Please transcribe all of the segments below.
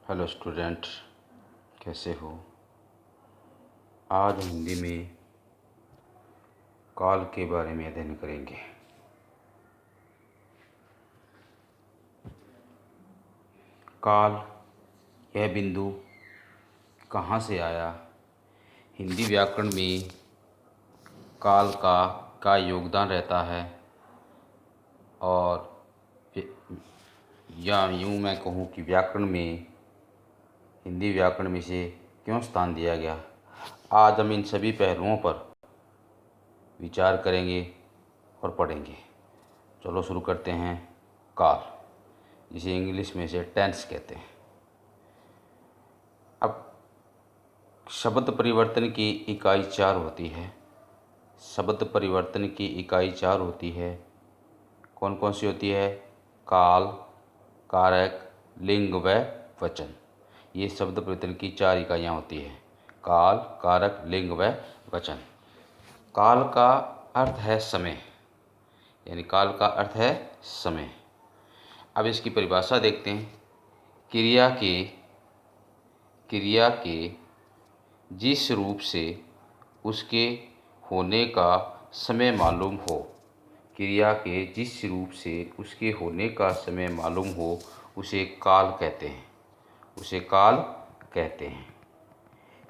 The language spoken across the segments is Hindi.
हेलो स्टूडेंट, कैसे हो। आज हम हिंदी में काल के बारे में अध्ययन करेंगे। काल, यह बिंदु कहाँ से आया। हिंदी व्याकरण में काल का योगदान रहता है, और या यूँ मैं कहूँ कि व्याकरण में, हिंदी व्याकरण में इसे क्यों स्थान दिया गया। आज हम इन सभी पहलुओं पर विचार करेंगे और पढ़ेंगे। चलो शुरू करते हैं। काल, जिसे इंग्लिश में से टेंस कहते हैं। अब शब्द परिवर्तन की इकाई 4 होती है। शब्द परिवर्तन की इकाई 4 होती है। कौन कौन सी होती है? काल, कारक, लिंग व वचन। ये शब्द परिवर्तन की 4 इकाइयाँ होती हैं। काल, कारक, लिंग व वचन। काल का अर्थ है समय, यानी काल का अर्थ है समय। अब इसकी परिभाषा देखते हैं। क्रिया के जिस रूप से उसके होने का समय मालूम हो। क्रिया के जिस रूप से उसके होने का समय मालूम हो, उसे काल कहते हैं। उसे काल कहते हैं।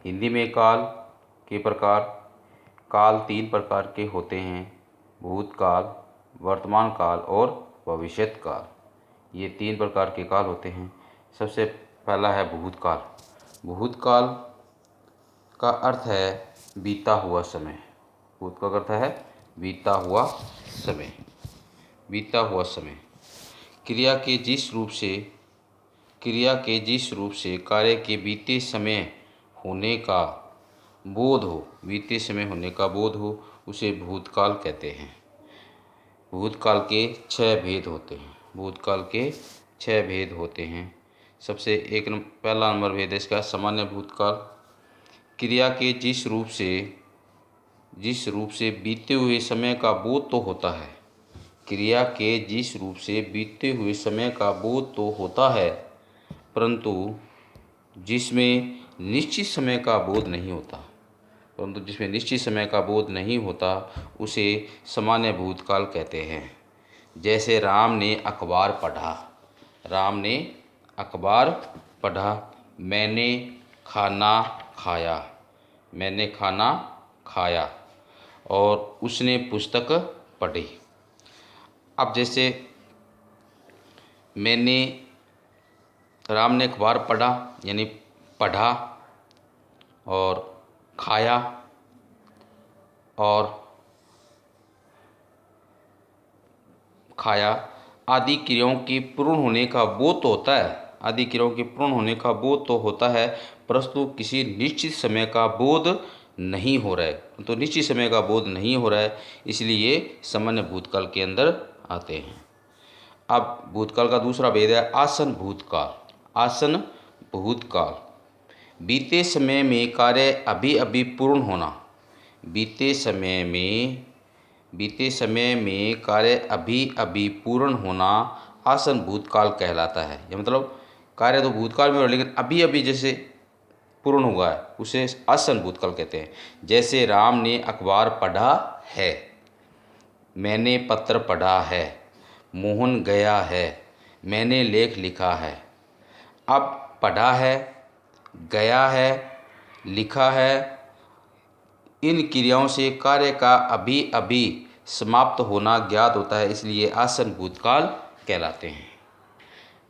हिंदी में काल के प्रकार, काल 3 प्रकार के होते हैं: भूतकाल, वर्तमान काल और भविष्यत काल। ये 3 प्रकार के काल होते हैं। सबसे पहला है भूतकाल। भूतकाल का अर्थ है बीता हुआ समय। भूतकाल का अर्थ है बीता हुआ समय। बीता हुआ समय। क्रिया के जिस रूप से कार्य के बीते समय होने का बोध हो, उसे भूतकाल कहते हैं। भूतकाल के 6 भेद होते हैं। सबसे पहला नंबर भेद है इसका सामान्य भूतकाल। क्रिया के जिस रूप से बीते हुए समय का बोध तो होता है। क्रिया के जिस रूप से बीते हुए समय का बोध तो होता है, परंतु जिसमें निश्चित समय का बोध नहीं होता, उसे सामान्य भूतकाल कहते हैं। जैसे राम ने अखबार पढ़ा, मैंने खाना खाया और उसने पुस्तक पढ़ी। अब जैसे राम ने अखबार पढ़ा यानी पढ़ा, और खाया आदि क्रियाओं के पूर्ण होने का बोध तो होता है, परंतु किसी निश्चित समय का बोध नहीं हो रहा है। इसलिए सामान्य भूतकाल के अंदर आते हैं। अब भूतकाल का दूसरा भेद है आसन भूतकाल। बीते समय में कार्य अभी पूर्ण होना आसन भूतकाल कहलाता है। यह मतलब कार्य तो भूतकाल में हो, लेकिन अभी जैसे पूर्ण हुआ है, उसे आसन भूतकाल कहते हैं। जैसे राम ने अखबार पढ़ा है, मैंने पत्र पढ़ा है, मोहन गया है, मैंने लेख लिखा है। अब पढ़ा है, गया है, लिखा है, इन क्रियाओं से कार्य का अभी समाप्त होना ज्ञात होता है, इसलिए आसन भूतकाल कहलाते हैं।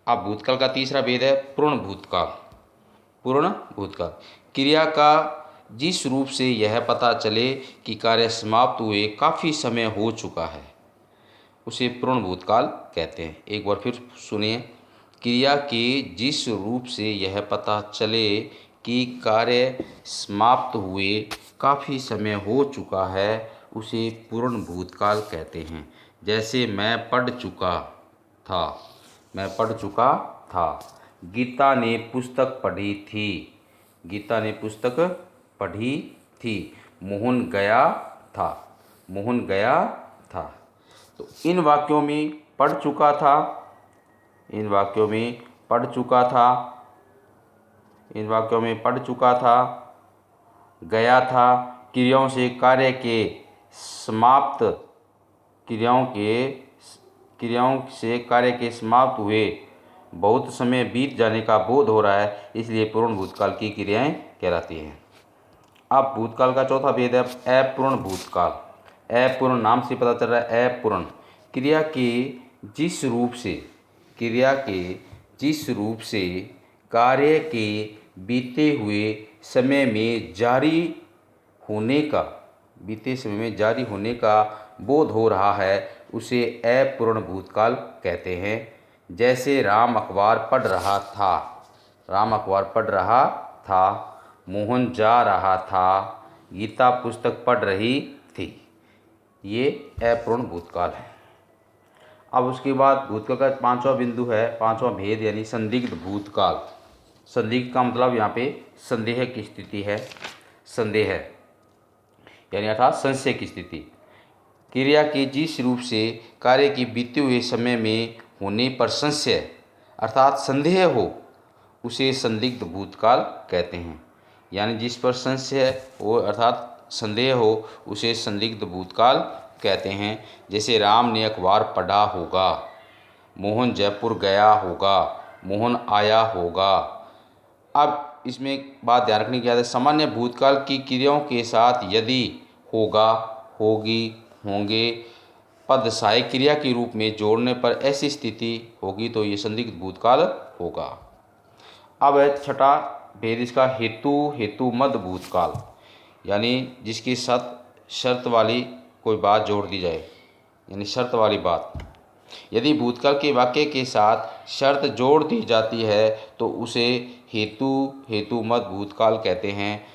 अब भूतकाल का तीसरा भेद है पूर्ण भूतकाल। क्रिया का जिस रूप से यह पता चले कि कार्य समाप्त हुए काफ़ी समय हो चुका है, उसे पूर्ण भूतकाल कहते हैं। एक बार फिर सुनिए। क्रिया के जिस रूप से यह पता चले कि कार्य समाप्त हुए काफ़ी समय हो चुका है, उसे पूर्ण भूतकाल कहते हैं। जैसे मैं पढ़ चुका था, गीता ने पुस्तक पढ़ी थी, मोहन गया था। तो इन वाक्यों में पढ़ चुका था इन वाक्यों में पढ़ चुका था, गया था। क्रियाओं से कार्य के समाप्त क्रियाओं से कार्य के समाप्त हुए बहुत समय बीत जाने का बोध हो रहा है, इसलिए पूर्ण भूतकाल की क्रियाएं कहलाती हैं। अब भूतकाल का चौथा भेद है अपूर्ण भूतकाल। अपूर्ण नाम से पता चल रहा है, अपूर्ण क्रिया के जिस रूप से कार्य के बीते हुए समय में जारी होने का बोध हो रहा है, उसे अपूर्ण भूतकाल कहते हैं। जैसे राम अखबार पढ़ रहा था, मोहन जा रहा था, गीता पुस्तक पढ़ रही थी। ये अपूर्ण भूतकाल है। अब उसके बाद भूतकाल का पांचवा बिंदु है, पांचवा भेद यानी संदिग्ध भूतकाल। संदिग्ध का मतलब यहाँ पे संदेह की स्थिति है। संदेह यानी अर्थात संशय की स्थिति। क्रिया के जिस रूप से कार्य के बीते हुए समय में होने पर संशय अर्थात संदेह हो, उसे संदिग्ध भूतकाल कहते हैं। यानी जिस पर संशय हो अर्थात संदेह हो, उसे संदिग्ध भूतकाल कहते हैं। जैसे राम ने अखबार पढ़ा होगा, मोहन जयपुर गया होगा, मोहन आया होगा। अब इसमें एक बात ध्यान रखने की बात है, सामान्य भूतकाल की क्रियाओं के साथ यदि होगा, होगी, होंगे पद सहायक क्रिया के रूप में जोड़ने पर ऐसी स्थिति होगी तो ये संदिग्ध भूतकाल होगा। अब है छठा भेद इसका हेतुमद भूतकाल, यानी जिसकी शर्त वाली कोई बात जोड़ दी जाए, यानी शर्त वाली बात। यदि भूतकाल के वाक्य के साथ शर्त जोड़ दी जाती है तो उसे हेतुमद भूतकाल कहते हैं।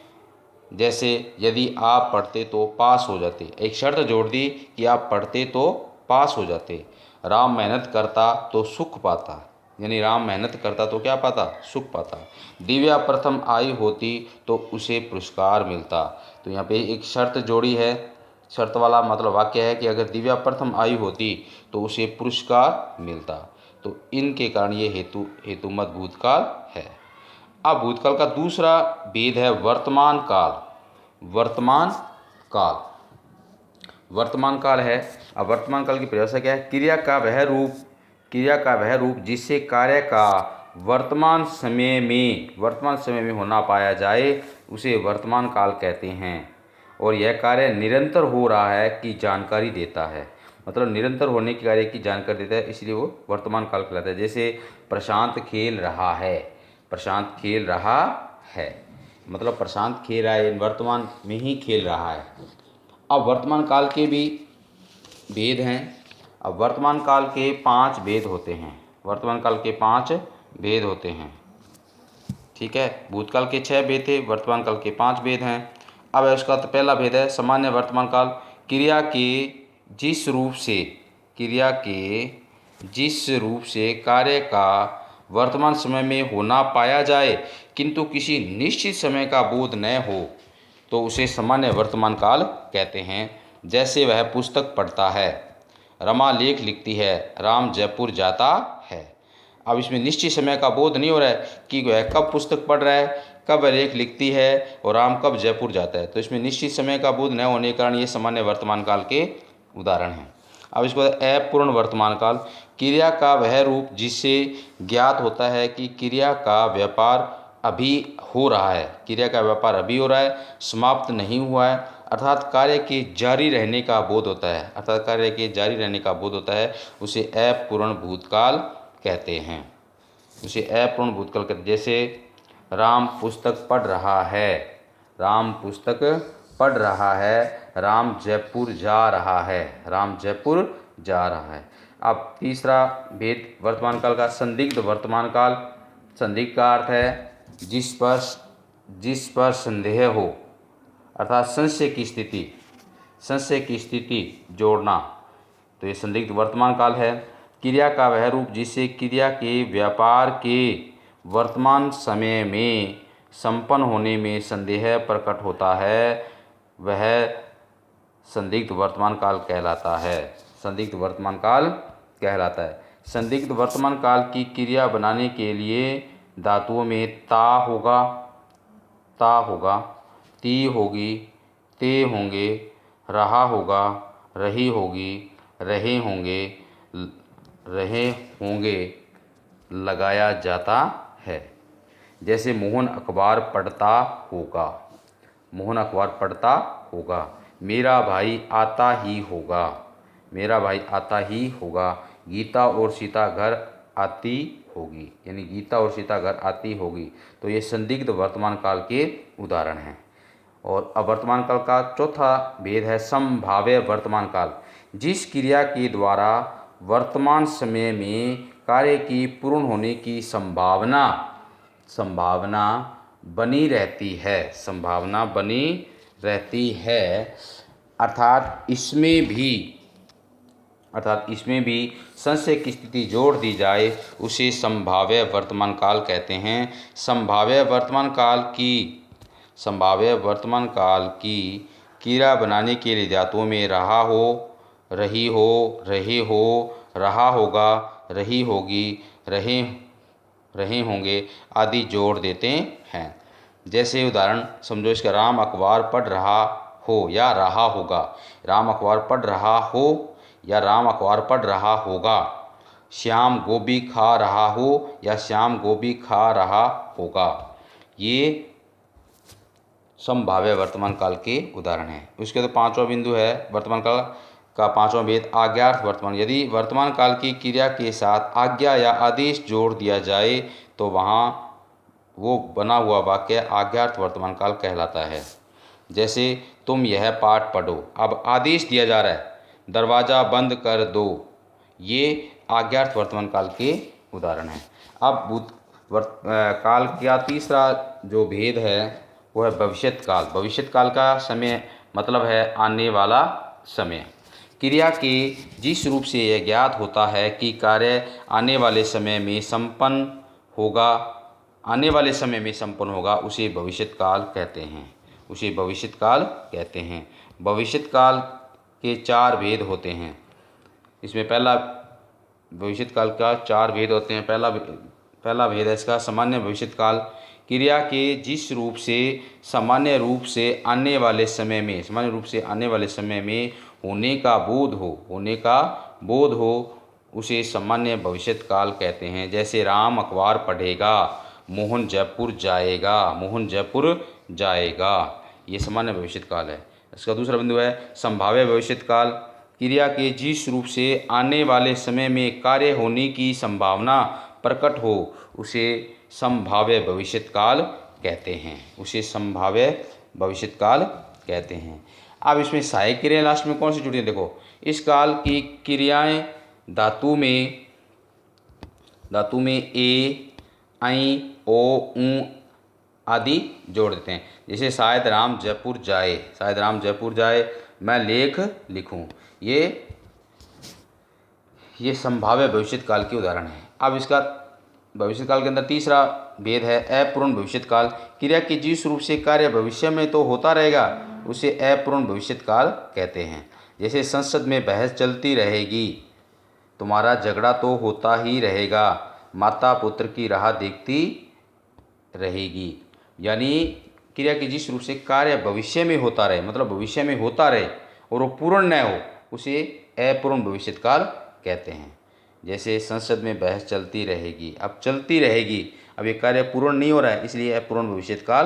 जैसे यदि आप पढ़ते तो पास हो जाते, एक शर्त जोड़ दी कि आप पढ़ते तो पास हो जाते। राम मेहनत करता तो सुख पाता, यानी राम मेहनत करता तो क्या पाता, सुख पाता। दिव्या प्रथम आई होती तो उसे पुरस्कार मिलता। तो यहाँ पे एक शर्त जोड़ी है, शर्त वाला मतलब वाक्य है कि अगर दिव्या प्रथम आई होती तो उसे पुरस्कार मिलता। तो इनके कारण ये हेतुमद भूतकाल है। अब भूतकाल का दूसरा भेद है वर्तमान काल। वर्तमान काल है। अब वर्तमान काल की परिभाषा क्या है? क्रिया का वह रूप जिससे कार्य का वर्तमान समय में होना पाया जाए, उसे वर्तमान काल कहते हैं। और यह कार्य निरंतर हो रहा है की जानकारी देता है, मतलब निरंतर होने के कार्य की जानकारी देता है, इसलिए वो वर्तमान काल कहलाता है। जैसे प्रशांत खेल रहा है, मतलब प्रशांत खेल रहा है, वर्तमान में ही खेल रहा है। अब वर्तमान काल के भी भेद हैं। अब वर्तमान काल के 5 भेद होते हैं। ठीक है, भूतकाल के 6 भेद थे, वर्तमान काल के 5 भेद हैं। अब उसका तो पहला भेद है सामान्य वर्तमान काल। क्रिया के जिस रूप से कार्य का वर्तमान समय में होना पाया जाए किंतु किसी निश्चित समय का बोध न हो तो उसे सामान्य वर्तमान काल कहते हैं। जैसे वह पुस्तक पढ़ता है, रमा लेख लिखती है, राम जयपुर जाता है। अब इसमें निश्चित समय का बोध नहीं हो रहा है कि वह कब पुस्तक पढ़ रहा है, कब वह लेख लिखती है और राम कब जयपुर जाता है। तो इसमें निश्चित समय का बोध न होने के कारण ये सामान्य वर्तमान काल के उदाहरण हैं। अब इसको अपूर्ण वर्तमान काल। क्रिया का वह रूप जिससे ज्ञात होता है कि क्रिया का व्यापार अभी हो रहा है, समाप्त नहीं हुआ है, अर्थात कार्य के जारी रहने का बोध होता है, उसे अपूर्ण भूतकाल कहते हैं। जैसे राम पुस्तक पढ़ रहा है, राम जयपुर जा रहा है। अब तीसरा भेद वर्तमान काल का संदिग्ध वर्तमान काल। संदिग्ध का अर्थ है जिस पर संदेह हो, अर्थात संशय की स्थिति जोड़ना, तो ये संदिग्ध वर्तमान काल है। क्रिया का वह रूप जिससे क्रिया के व्यापार के वर्तमान समय में संपन्न होने में संदेह प्रकट होता है, वह संदिग्ध वर्तमान काल कहलाता है। संदिग्ध वर्तमान काल की क्रिया बनाने के लिए धातुओं में ता होगा, ती होगी, ते होंगे, रहा होगा, रही होगी, रहे होंगे, रहे होंगे, लगाया जाता है। जैसे मोहन अखबार पढ़ता होगा, मोहन अखबार पढ़ता होगा। मेरा भाई आता ही होगा, मेरा भाई आता ही होगा। गीता और सीता घर आती होगी, यानी गीता और सीता घर आती होगी। तो ये संदिग्ध वर्तमान काल के उदाहरण हैं। और अब वर्तमान काल का चौथा भेद है संभाव्य वर्तमान काल। जिस क्रिया के द्वारा वर्तमान समय में कार्य की पूर्ण होने की संभावना बनी रहती है, संभावना बनी रहती है, अर्थात इसमें भी संशय की स्थिति जोड़ दी जाए, उसे संभाव्य वर्तमान काल कहते हैं। संभाव्य वर्तमान काल की क्रिया बनाने के लिए धातुओं में रहा हो, रही हो, रहे हो, रहा होगा, रही होगी, रहे होंगे आदि जोड़ देते हैं। जैसे उदाहरण समझो इसका, राम अखबार पढ़ रहा हो या रहा होगा। राम अखबार पढ़ रहा हो या राम अखबार पढ़ रहा होगा। श्याम गोभी खा रहा हो या श्याम गोभी खा रहा होगा। ये संभाव्य वर्तमान काल के उदाहरण हैं। उसके तो पांचवा बिंदु है वर्तमान काल का पांचवा भेद आज्ञार्थ वर्तमान। यदि वर्तमान काल की क्रिया के साथ आज्ञा या आदेश जोड़ दिया जाए तो वहाँ वो बना हुआ वाक्य आज्ञार्थ वर्तमान काल कहलाता है। जैसे तुम यह पाठ पढ़ो, अब आदेश दिया जा रहा है दरवाज़ा बंद कर दो। ये आज्ञार्थ वर्तमान काल के उदाहरण हैं। अब काल का तीसरा जो भेद है वो है भविष्यत काल। भविष्यत काल का समय मतलब है आने वाला समय। क्रिया के जिस रूप से यह ज्ञात होता है कि कार्य आने वाले समय में संपन्न होगा, उसे भविष्यत काल कहते हैं, उसे भविष्यत काल कहते हैं। भविष्यत काल के चार भेद होते हैं। इसमें पहला भविष्यत काल का चार भेद होते हैं। पहला भेद है इसका सामान्य भविष्यत काल। क्रिया के जिस रूप से सामान्य रूप से आने वाले समय में होने का बोध हो उसे सामान्य भविष्यत काल कहते हैं। जैसे राम अखबार पढ़ेगा, मोहन जयपुर जाएगा। ये सामान्य भविष्यत काल है। इसका दूसरा बिंदु है संभाव्य भविष्यत काल। क्रिया के जिस रूप से आने वाले समय में कार्य होने की संभावना प्रकट हो उसे संभाव्य भविष्यत काल कहते हैं, उसे संभाव्य भविष्यत काल कहते हैं। अब इसमें सहायक क्रियाएं लास्ट में कौन सी जुड़ी हैं? देखो, इस काल की क्रियाएं धातु में ए, आई, ओ, ऊ आदि जोड़ देते हैं। जैसे शायद राम जयपुर जाए, मैं लेख लिखूं। ये संभाव्य भविष्यत काल के उदाहरण हैं। अब इसका भविष्यत काल के अंदर तीसरा भेद है अपूर्ण भविष्यत काल। क्रिया के जिस रूप से कार्य भविष्य में तो होता रहेगा उसे अपूर्ण भविष्यत काल कहते हैं। जैसे संसद में बहस चलती रहेगी, तुम्हारा झगड़ा तो होता ही रहेगा, माता पुत्र की राह देखती रहेगी। यानी क्रिया के जिस रूप से कार्य भविष्य में होता रहे, मतलब भविष्य में होता रहे और वो पूर्ण न हो, उसे अपूर्ण भविष्यत काल कहते हैं। जैसे संसद में बहस चलती रहेगी, अब चलती रहेगी, अब ये कार्य पूर्ण नहीं हो रहा है, इसलिए अपूर्ण भविष्यत काल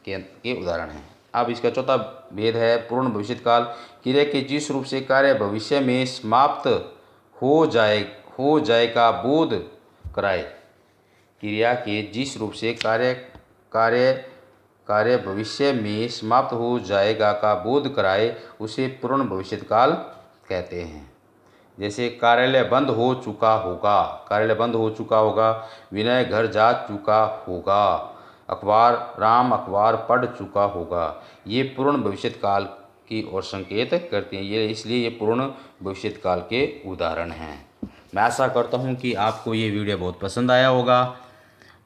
के उदाहरण हैं। अब इसका चौथा भेद है पूर्ण भविष्यत काल। क्रिया के जिस रूप से कार्य भविष्य में समाप्त हो जाए का बोध कराए। क्रिया के जिस रूप से कार्य भविष्य में समाप्त हो जाएगा का बोध कराए उसे पूर्ण भविष्यत काल कहते हैं। जैसे कार्यालय बंद हो चुका होगा, विनय घर जा चुका होगा, राम अखबार पढ़ चुका होगा। ये पूर्ण भविष्यत काल की ओर संकेत करते हैं, इसलिए ये पूर्ण भविष्यत काल के उदाहरण हैं। मैं आशा करता हूँ कि आपको ये वीडियो बहुत पसंद आया होगा।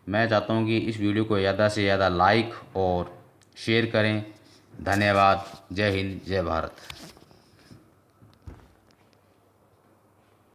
मैं चाहता हूँ कि इस वीडियो को ज़्यादा से ज़्यादा लाइक और शेयर करें। धन्यवाद। जय हिंद, जय भारत।